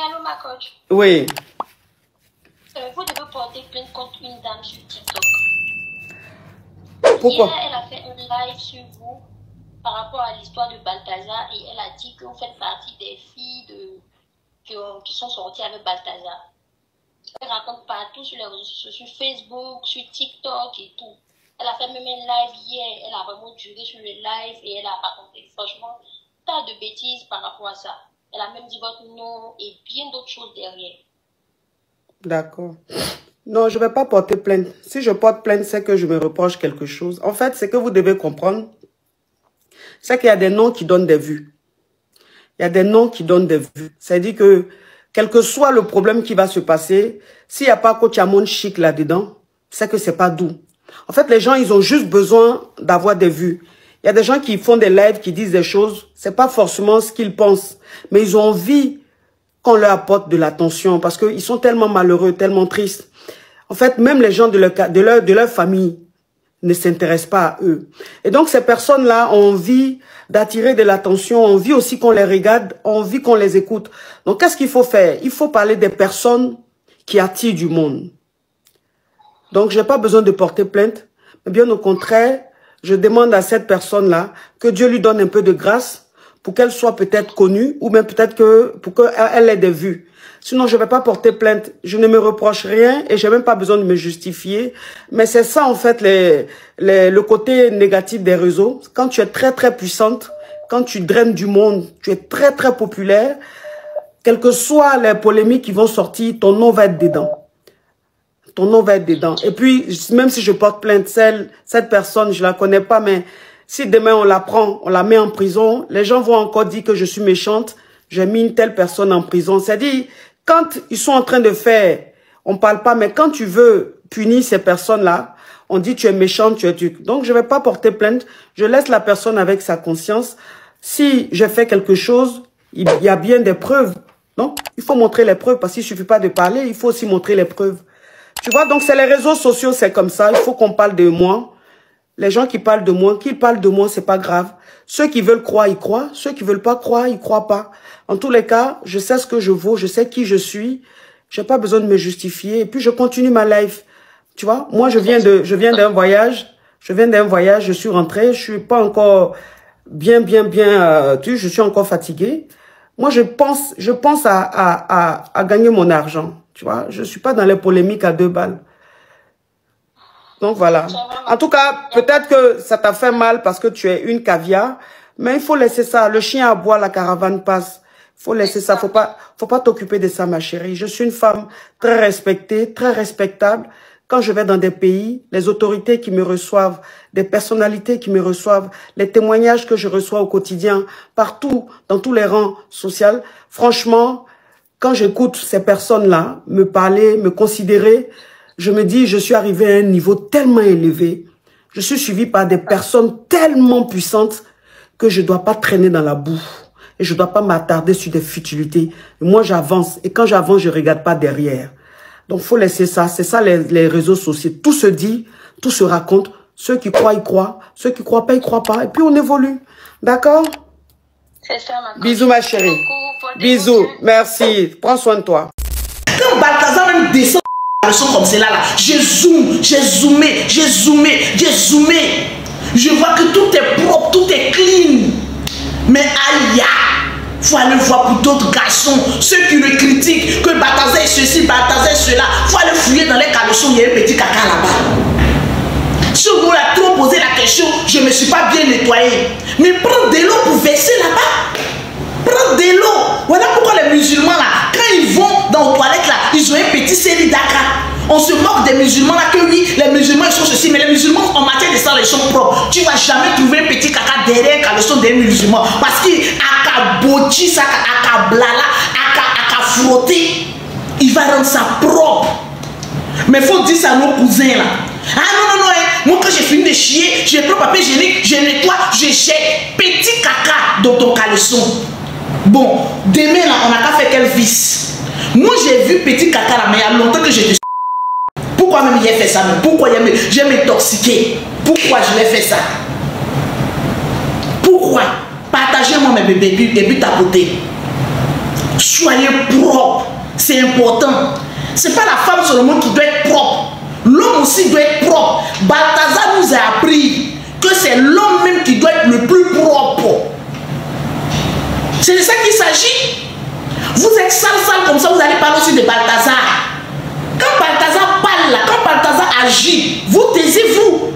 allô, ma coach. Oui. Vous devez porter plainte contre une dame sur TikTok. Pourquoi? Hier, elle a fait un live sur vous par rapport à l'histoire de Balthazar et elle a dit que vous faites partie des filles qui sont sorties avec Balthazar. Elle raconte partout sur les réseaux sociaux, sur Facebook, sur TikTok et tout. Elle a fait même un live hier, elle a vraiment duré sur le live et elle a raconté franchement tas de bêtises par rapport à ça. Elle a même dit votre nom et bien d'autres choses derrière. D'accord. Non, je ne vais pas porter plainte. Si je porte plainte, c'est que je me reproche quelque chose. En fait, c'est que vous devez comprendre, c'est qu'il y a des noms qui donnent des vues. Il y a des noms qui donnent des vues. C'est-à-dire que, quel que soit le problème qui va se passer, s'il n'y a pas coach Amon chic là-dedans, c'est que c'est pas doux. En fait, les gens, ils ont juste besoin d'avoir des vues. Il y a des gens qui font des lives, qui disent des choses, c'est pas forcément ce qu'ils pensent, mais ils ont envie qu'on leur apporte de l'attention parce qu'ils sont tellement malheureux, tellement tristes. En fait, même les gens de leur famille ne s'intéressent pas à eux. Et donc, ces personnes-là ont envie d'attirer de l'attention, ont envie aussi qu'on les regarde, ont envie qu'on les écoute. Donc, qu'est-ce qu'il faut faire? Il faut parler des personnes qui attirent du monde. Donc, je n'ai pas besoin de porter plainte, mais bien au contraire, je demande à cette personne-là que Dieu lui donne un peu de grâce pour qu'elle soit peut-être connue ou même peut-être que pour qu'elle ait des vues. Sinon, je ne vais pas porter plainte. Je ne me reproche rien et je n'ai même pas besoin de me justifier. Mais c'est ça, en fait, le côté négatif des réseaux. Quand tu es très, très puissante, quand tu draines du monde, tu es très, très populaire, quelles que soient les polémiques qui vont sortir, ton nom va être dedans. Ton nom va être dedans. Et puis, même si je porte plainte, cette personne, je la connais pas, mais si demain on la prend, on la met en prison, les gens vont encore dire que je suis méchante, j'ai mis une telle personne en prison. C'est-à-dire, quand ils sont en train de faire, on parle pas, mais quand tu veux punir ces personnes-là, on dit tu es méchante, tu es tu. Donc, je vais pas porter plainte, je laisse la personne avec sa conscience. Si je fais quelque chose, il y a bien des preuves. Donc, il faut montrer les preuves, parce qu'il suffit pas de parler, il faut aussi montrer les preuves. Tu vois, donc c'est les réseaux sociaux, c'est comme ça. Il faut qu'on parle de moi. Les gens qui parlent de moi, c'est pas grave. Ceux qui veulent croire, ils croient. Ceux qui veulent pas croire, ils croient pas. En tous les cas, je sais ce que je vaux, je sais qui je suis. J'ai pas besoin de me justifier. Et puis je continue ma life. Tu vois, moi je viens d'un voyage. Je suis rentrée. Je suis pas encore bien. Je suis encore fatiguée. Moi je pense à gagner mon argent. Tu vois, je suis pas dans les polémiques à 2 balles. Donc voilà. En tout cas, peut-être que ça t'a fait mal parce que tu es une caviar, mais il faut laisser ça. Le chien aboie, la caravane passe. Il faut laisser ça. Faut pas t'occuper de ça, ma chérie. Je suis une femme très respectée, très respectable. Quand je vais dans des pays, les autorités qui me reçoivent, des personnalités qui me reçoivent, les témoignages que je reçois au quotidien, partout, dans tous les rangs sociaux, franchement, quand j'écoute ces personnes-là me parler, me considérer, je me dis, je suis arrivé à un niveau tellement élevé. Je suis suivi par des personnes tellement puissantes que je ne dois pas traîner dans la boue. Et je ne dois pas m'attarder sur des futilités. Et moi, j'avance. Et quand j'avance, je ne regarde pas derrière. Donc, il faut laisser ça. C'est ça, les réseaux sociaux. Tout se dit, tout se raconte. Ceux qui croient, ils croient. Ceux qui ne croient pas, ils ne croient pas. Et puis, on évolue. D'accord? C'est ça, ma Bisous, ma chérie. Bisous. Merci. Prends soin de toi. Quand Balthazar même descend la leçon comme celle-là, j'ai zoomé. Je vois que tout est propre, tout est clean. Mais aïe, il faut aller voir pour d'autres garçons. Ceux qui le critiquent, que Balthazar est ceci, Balthazar est cela. Il faut aller fouiller dans les caleçons, il y a un petit caca là-bas. Si vous m'avez trop posé la question, je ne me suis pas bien nettoyé. Mais prends de l'eau pour verser là-bas. Prends de l'eau. Voilà pourquoi les musulmans là, quand ils vont dans les toilettes là, ils ont un petit série d'aka. On se moque des musulmans là, que oui, les musulmans ils sont ceci, mais les musulmans en matière de sang ils sont propres. Tu vas jamais trouver un petit caca derrière un caleçon des musulmans. Parce qu'il a boti ça, a blala, a frotter, il va rendre ça propre. Mais il faut dire ça à nos cousins là. Ah non, moi quand j'ai fini de chier, je prends papier hygiénique, je nettoie, je jette petit caca dans ton caleçon. Bon, demain là, on n'a qu'à faire quel vice. Moi j'ai vu petit caca là, mais il y a longtemps que j'étais. Pourquoi même il a fait ça? Pourquoi j'ai m'intoxiqué? Pourquoi je l'ai fait ça? Pourquoi? Partagez-moi mes bébés et puis tapoter. Soyez propre. C'est important. C'est pas la femme seulement qui doit être propre. L'homme aussi doit être propre. Balthazar nous a appris que c'est l'homme même qui doit être le plus propre. C'est de ça qu'il s'agit. Vous êtes sale comme ça, vous allez parler aussi de Balthazar. Quand Balthazar parle là, quand Balthazar agit, vous taisez-vous.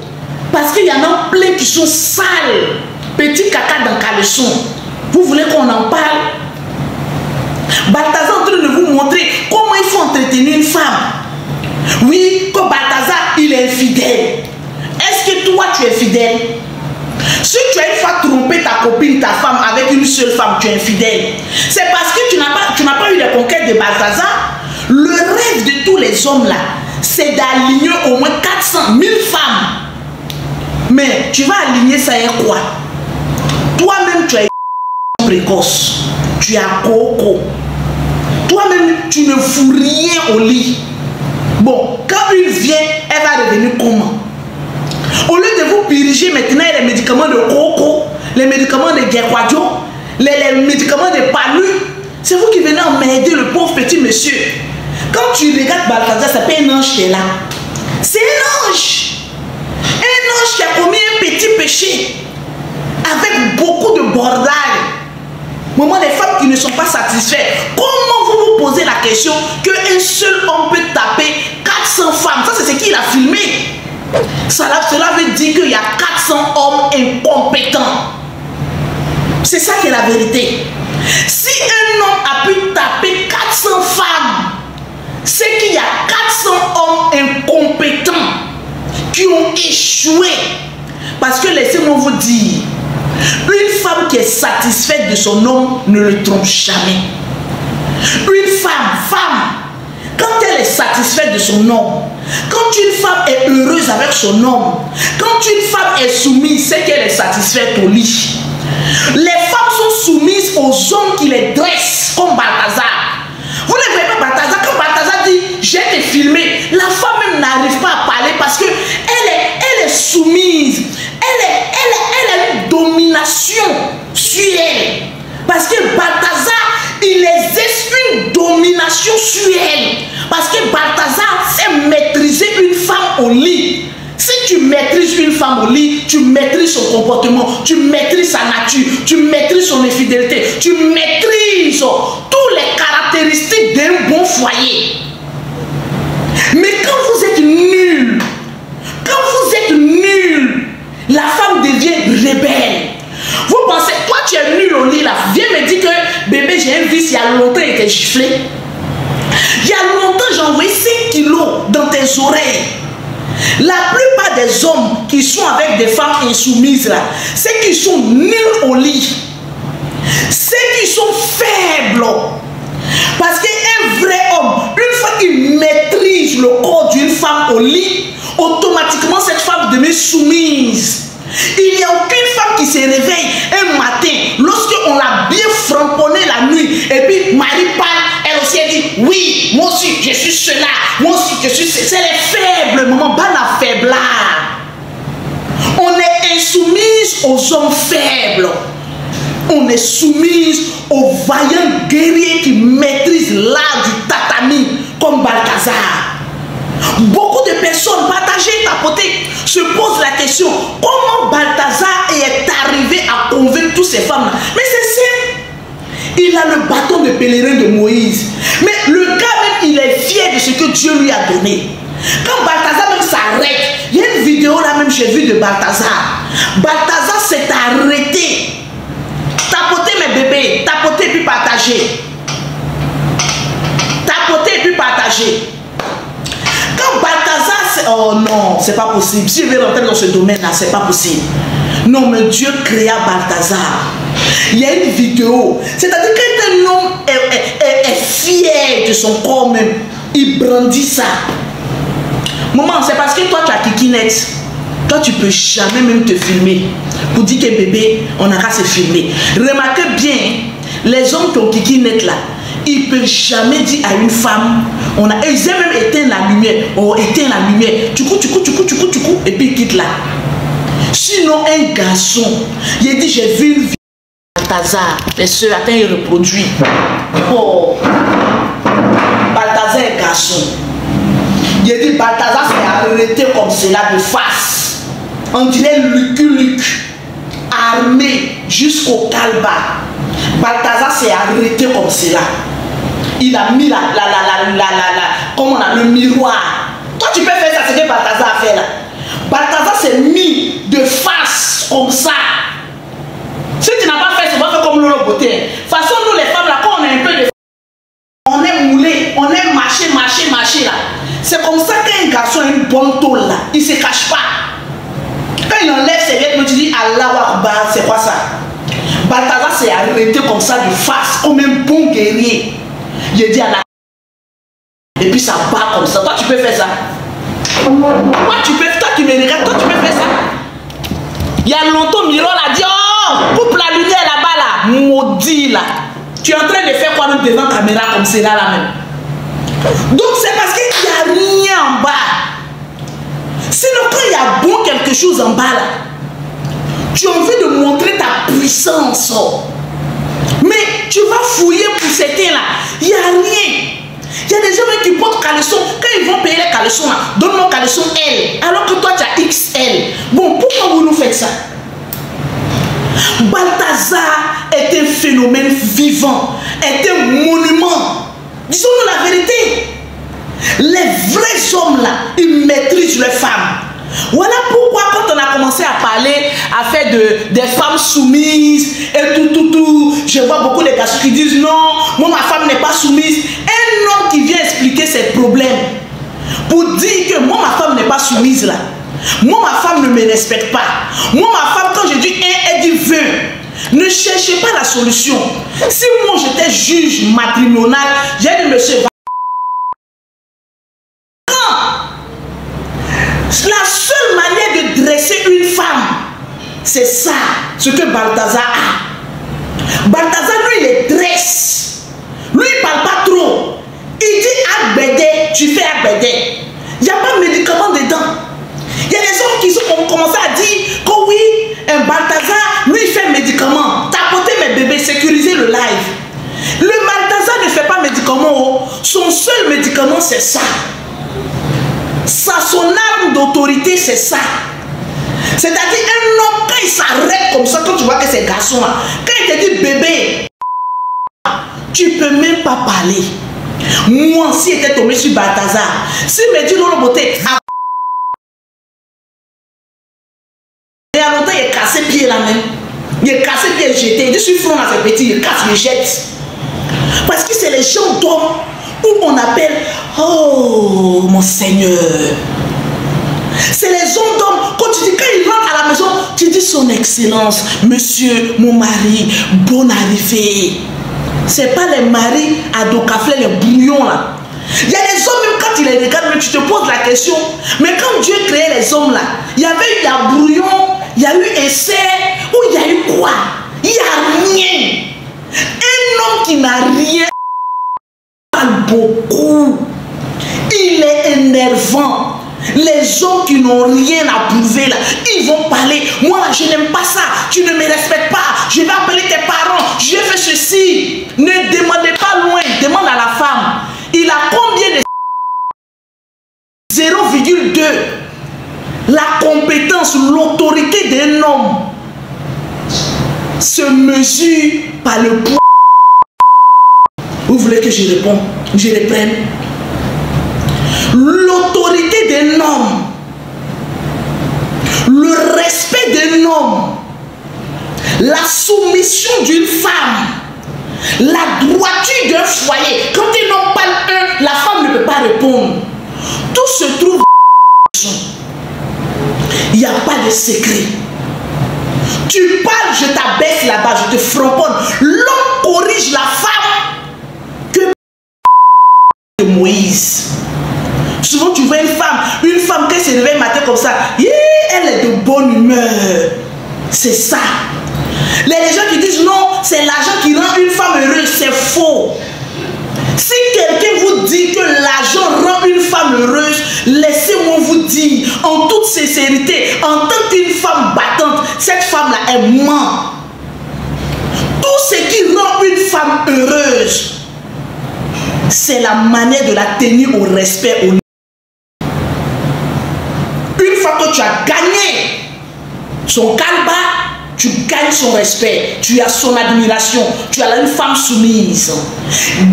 Parce qu'il y en a plein qui sont sales. Petit caca dans caleçon. Vous voulez qu'on en parle? Balthazar est en train de vous montrer comment il faut entretenir une femme. Oui, que Balthazar, il est infidèle. Est-ce que toi, tu es fidèle? Si tu as une fois trompé ta copine, ta femme, avec une seule femme, tu es infidèle. C'est parce que tu n'as pas eu les conquêtes de Balthazar. Le rêve de tous les hommes là, c'est d'aligner au moins 400 000 femmes. Mais tu vas aligner ça et quoi? Toi-même, tu as précoce. Tu as coco. Toi-même, tu ne fous rien au lit. Bon, quand une vient, elle va revenir comment? Au lieu de vous puriger maintenant les médicaments de coco, les médicaments de guerquadio, les médicaments de palu, c'est vous qui venez emmerder le pauvre petit monsieur. Quand tu regardes Balthazar, c'est pas un ange qui est là. C'est un ange. Un ange qui a commis un petit péché avec beaucoup de bordage. Moment des femmes qui ne sont pas satisfaites. Comment vous vous posez la question qu'un seul homme peut taper 400 femmes? Ça, c'est ce qu'il a filmé. Cela veut dire qu'il y a 400 hommes incompétents. C'est ça qui est la vérité. Si un homme a pu taper 400 femmes, c'est qu'il y a 400 hommes incompétents qui ont échoué. Parce que laissez-moi vous dire, une femme qui est satisfaite de son homme ne le trompe jamais. Une femme, quand elle est satisfaite de son homme, quand une femme est heureuse avec son homme, quand une femme est soumise, c'est qu'elle est satisfaite au lit. Les femmes sont soumises aux hommes qui les dressent, comme Balthazar. Vous ne voyez pas Balthazar, quand Balthazar dit « j'ai été filmé », la femme même n'arrive pas à parler parce qu'elle est soumise. Elle a une domination sur elle. Parce que Balthazar, il exerce une domination sur elle. Parce que Balthazar sait maîtriser une femme au lit. Si tu maîtrises une femme au lit, tu maîtrises son comportement, tu maîtrises sa nature, tu maîtrises son infidélité, tu maîtrises toutes les caractéristiques d'un bon foyer. Mais quand vous êtes nul, la femme devient rebelle. Vous pensez, toi tu es nul au lit là, viens me dire que bébé j'ai un vice, il y a longtemps il était giflé. Il y a longtemps j'ai envoyé 5 kilos dans tes oreilles. La plupart des hommes qui sont avec des femmes insoumises là, c'est qu'ils sont nuls au lit. C'est qu'ils sont faibles. Parce qu'un vrai homme, une fois qu'il maîtrise le corps d'une femme au lit, automatiquement cette femme devient soumise. Il n'y a aucune femme qui se réveille un matin, lorsqu'on l'a bien framponné la nuit, et puis Marie parle, elle aussi elle dit, oui, moi aussi je suis cela, moi aussi je suis cela. C'est les faibles, maman, pas la faiblard. On est insoumise aux hommes faibles. On est soumise aux vaillants guerriers qui maîtrisent l'art du tatami, comme Balthazar. Beaucoup de personnes partagées et tapotées se posent la question, comment Balthazar est arrivé à convaincre toutes ces femmes-là? Mais c'est simple. Il a le bâton de pèlerin de Moïse. Mais le gars même, il est fier de ce que Dieu lui a donné. Quand Balthazar même s'arrête, il y a une vidéo là même, j'ai vu de Balthazar. Balthazar s'est arrêté. Tapoter mes bébés, tapoter puis partager. Tapoter puis partager. Quand Balthazar, oh non, c'est pas possible. Si je vais rentrer dans ce domaine-là, c'est pas possible. Non, mais Dieu créa Balthazar. Il y a une vidéo. C'est-à-dire qu'un homme est fier de son corps même, il brandit ça. Maman, c'est parce que toi, tu as kikinette. Toi, tu peux jamais même te filmer. Pour dire que bébé, on n'a qu'à se filmer. Remarquez bien, les hommes qui ont kikinette là, ils ne peuvent jamais dire à une femme, ils aiment même éteindre la lumière. Oh, éteins la lumière. Tu cours, et puis ils quittent là. Sinon, un garçon, il dit, j'ai vu une Balthazar, les soeurs, attends, il reproduit. Oh, Balthazar est garçon. Il a dit Balthazar s'est arrêté comme cela de face. On dirait Luc, armé jusqu'au calba. Balthazar s'est arrêté comme cela. Il a mis comme on a le miroir. Toi tu peux faire ça, c'est que Balthazar a fait là. Balthazar s'est mis de face comme ça. Si tu n'as pas fait, c'est pas fait comme Lolo Beauté. De toute façon, nous les femmes là, quand on a un peu de... On est moulé, on est marché là. C'est comme ça qu'un garçon a une bonne tôle là. Il ne se cache pas. Quand il enlève ses vêtements, tu dis Allah Akbar, c'est quoi ça? Balthazar s'est arrêté comme ça de face, comme un bon guerrier. Il a dit à la... Et puis ça part comme ça. Toi, tu peux faire ça. Toi, tu me regardes, toi, tu peux faire ça. Il y a longtemps, Miro l'a dit, oh, coupe la lumière là-bas, là. Maudit, là. Tu es en train de faire quoi même devant la caméra comme c'est là, là même. Donc, c'est parce qu'il n'y a rien en bas. Sinon, quand il y a bon quelque chose en bas, là, tu as envie de montrer ta puissance. Mais tu vas fouiller pour certains, là. Il n'y a rien. Il y a des gens qui portent caleçon. Quand ils vont payer les caleçons, donne-moi caleçon L. Alors que toi, tu as XL. Bon, pourquoi vous nous faites ça? Balthazar est un phénomène vivant. Est un monument. Disons-nous la vérité. Les vrais hommes, là, ils maîtrisent les femmes. Voilà pourquoi quand on a commencé à parler, à faire des femmes soumises et tout, je vois beaucoup de garçons qui disent non, moi ma femme n'est pas soumise. Un homme qui vient expliquer ses problèmes pour dire que moi ma femme n'est pas soumise là. Moi ma femme ne me respecte pas. Moi ma femme quand je dis 1, elle dit 20. Ne cherchez pas la solution. Si moi j'étais juge matrimonial, j'ai dit monsieur, la seule manière de dresser une femme, c'est ça, ce que Balthazar a. Balthazar, lui, il les dresse. Lui, il ne parle pas trop. Il dit Agbede, tu fais Agbede. Il n'y a pas de médicament dedans. Il y a des hommes qui ont commencé à dire que oui, un Balthazar, lui, il fait médicament. Tapoter mes bébés, sécuriser le live. Le Balthazar ne fait pas médicament. Son seul médicament, c'est ça. Son arme d'autorité, c'est ça. C'est-à-dire un homme, quand il s'arrête comme ça, quand tu vois que c'est garçon là, quand il te dit bébé, tu peux même pas parler. Moi, si j'étais tombé sur Balthazar, s'il me dit non, la beauté, il y a longtemps, il est cassé pied là même. Il est cassé pied jeté. Il dit sur le front à ses petits, il casse, il jette. Parce que c'est les gens d'hommes où on appelle oh mon Seigneur. C'est les hommes d'hommes. Quand tu dis, quand ils rentrent à la maison, tu dis son excellence, monsieur, mon mari, bonne arrivée. C'est pas les maris à Docaflé, les bouillons là. Il y a des hommes, même quand ils les regardent, mais tu te poses la question. Mais quand Dieu créait les hommes là, il y avait eu la brouillon, il y a eu essai, ou il y a eu quoi? Il n'y a rien. Un homme qui n'a rien parle beaucoup. Il est énervant. Les hommes qui n'ont rien à prouver là, ils vont parler. Moi je n'aime pas ça. Tu ne me respectes pas. Je vais appeler tes parents. Je fais ceci. Ne demandez pas loin. Demande à la femme. Il a combien de 0,2. La compétence, l'autorité d'un homme se mesure par le poids. Vous voulez que je réponde? Je reprenne. L'autorité d'un homme, le respect d'un homme, la soumission d'une femme, la droiture d'un foyer. Quand un homme parle un, la femme ne peut pas répondre. Tout se trouve. Il n'y a pas de secret. Tu parles, je t'abaisse là-bas, je te framponne. L'homme corrige la femme que de Moïse. Souvent tu vois une femme qui se réveille matin comme ça, elle est de bonne humeur. C'est ça. Les gens qui disent non, c'est l'argent qui rend une femme heureuse, c'est faux. Si quelqu'un vous dit que l'argent rend une femme heureuse, laissez-moi vous dire en toute sincérité, en tant qu'une femme battante, cette femme-là, elle ment. femme heureuse, c'est la manière de la tenir au respect. Une fois que tu as gagné son calba, tu gagnes son respect, tu as son admiration, tu as une femme soumise.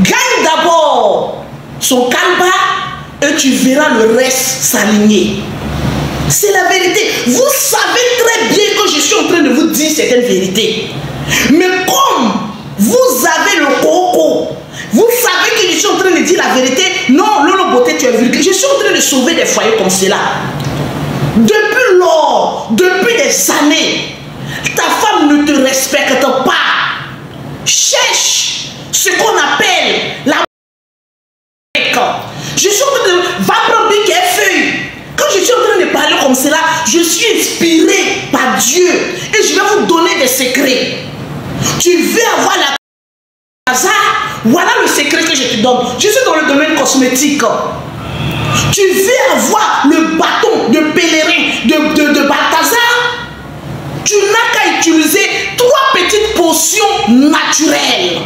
Gagne d'abord son calba et tu verras le reste s'aligner. C'est la vérité. Vous savez très bien que je suis en train de vous dire certaines vérités. Mais comme vous avez le coco, vous savez que je suis en train de dire la vérité. Non, Lolo Beauté, tu es vulgaire. Je suis en train de sauver des foyers comme cela. Depuis lors, depuis des années, ta femme ne te respecte pas. Cherche ce qu'on appelle la... Je suis en train de... Va prendre bic et feuille. Quand je suis en train de parler comme cela, je suis inspiré par Dieu. Et je vais vous donner des secrets. Tu veux avoir la... Voilà le secret que je te donne. Je suis dans le domaine cosmétique. Tu veux avoir le bâton de pèlerin de Balthazar? Tu n'as qu'à utiliser 3 petites potions naturelles.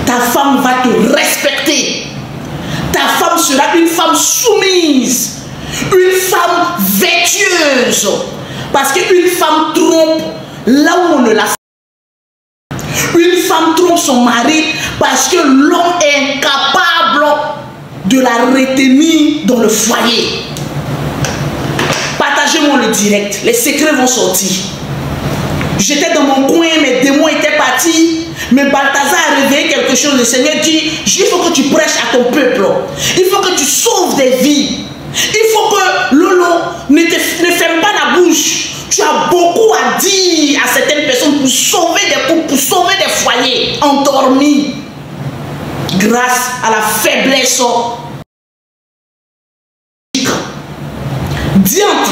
Ta femme va te respecter. Ta femme sera une femme soumise. Une femme vertueuse. Parce qu'une femme trompe là où on ne la fait. Une femme trompe son mari parce que l'homme est incapable de la retenir dans le foyer. Partagez-moi le direct. Les secrets vont sortir. J'étais dans mon coin, mes démons étaient partis. Mais Balthazar a réveillé quelque chose. Le Seigneur dit, il faut que tu prêches à ton peuple. Il faut que tu sauves des vies. Il faut que Lolo ne ferme pas la bouche. Tu as beaucoup à dire à certaines personnes pour sauver des couples, pour sauver des foyers endormis grâce à la faiblesse diante.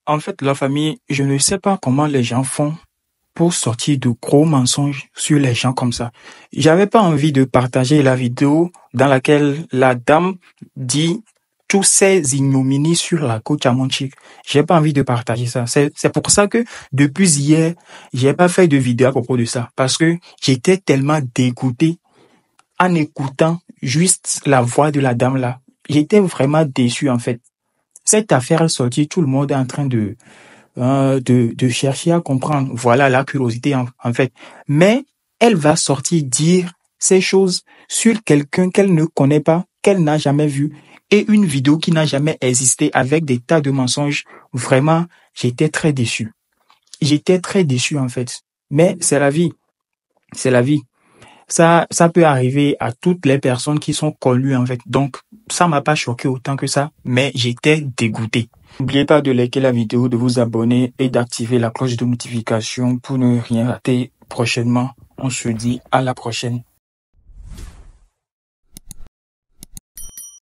En fait, la famille, je ne sais pas comment les gens font pour sortir de gros mensonges sur les gens comme ça. J'avais pas envie de partager la vidéo dans laquelle la dame dit tous ces ignominies sur la coach Amonchik. J'ai pas envie de partager ça. C'est pour ça que depuis hier, j'ai pas fait de vidéo à propos de ça. Parce que j'étais tellement dégoûté en écoutant juste la voix de la dame là. J'étais vraiment déçu en fait. Cette affaire est sortie, tout le monde est en train de chercher à comprendre. Voilà la curiosité en fait. Mais elle va sortir dire ces choses sur quelqu'un qu'elle ne connaît pas, qu'elle n'a jamais vu, et une vidéo qui n'a jamais existé avec des tas de mensonges. Vraiment, j'étais très déçu. J'étais très déçu en fait. Mais c'est la vie. C'est la vie. Ça peut arriver à toutes les personnes qui sont connues en fait. Donc, ça m'a pas choqué autant que ça, mais j'étais dégoûté. N'oubliez pas de liker la vidéo, de vous abonner et d'activer la cloche de notification pour ne rien rater prochainement. On se dit à la prochaine.